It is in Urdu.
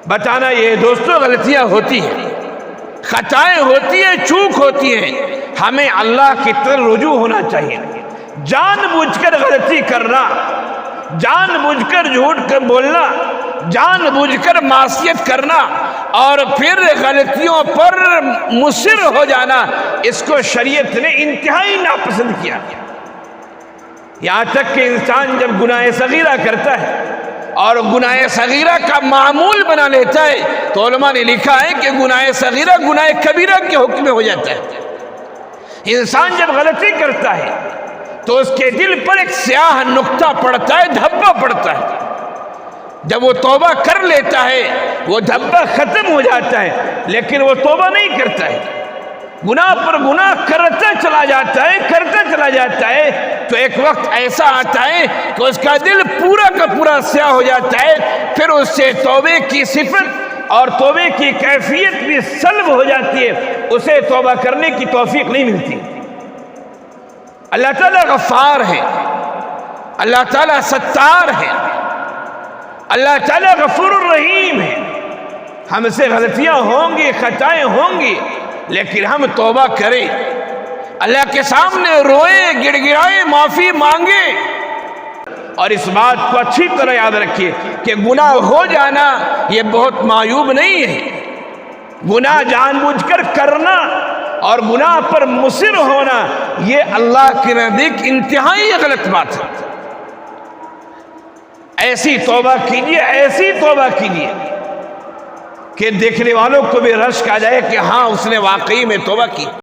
بتانا یہ دوستوں غلطیاں ہوتی ہیں، خطائیں ہوتی ہیں، چوک ہوتی ہیں، ہمیں اللہ کی طرف رجوع ہونا چاہیے۔ جان بوجھ کر غلطی کرنا، جان بوجھ کر جھوٹ بولنا، جان بوجھ کر معصیت کرنا اور پھر غلطیوں پر مصر ہو جانا، اس کو شریعت نے انتہائی ناپسند کیا۔ یہاں تک کہ انسان جب گناہ صغیرہ کرتا ہے اور گناہ صغیرہ کا معمول بنا لیتا ہے تو علماء نے لکھا ہے کہ گناہ صغیرہ گناہ کبیرہ کے حکم میں ہو جاتا ہے۔ انسان جب غلطی کرتا ہے تو اس کے دل پر ایک سیاہ نقطہ پڑتا ہے، دھبا پڑتا ہے۔ جب وہ توبہ کر لیتا ہے وہ دھبا ختم ہو جاتا ہے، لیکن وہ توبہ نہیں کرتا ہے، گناہ پر گناہ کرتا چلا جاتا ہے تو ایک وقت ایسا آتا ہے کہ اس کا دل پورا کا پورا سیاہ ہو جاتا ہے، پھر اس سے توبے کی صفت اور توبے کی کیفیت بھی سلب ہو جاتی ہے، اسے توبہ کرنے کی توفیق نہیں ملتی۔ اللہ تعالیٰ غفار ہے، اللہ تعالیٰ ستار ہے، اللہ تعالیٰ غفور الرحیم ہے۔ ہم سے غلطیاں ہوں گی، خطائیں ہوں گی، لیکن ہم توبہ کریں، اللہ کے سامنے روئے، گڑ گڑائے، معافی مانگے، اور اس بات کو اچھی طرح یاد رکھیے کہ گناہ ہو جانا یہ بہت معیوب نہیں ہے۔ گناہ جان بوجھ کر کرنا اور گناہ پر مصر ہونا یہ اللہ کے نزدیک انتہائی غلط بات ہے۔ ایسی توبہ کیجیے کہ دیکھنے والوں کو بھی رشک آ جائے کہ ہاں اس نے واقعی میں توبہ کی۔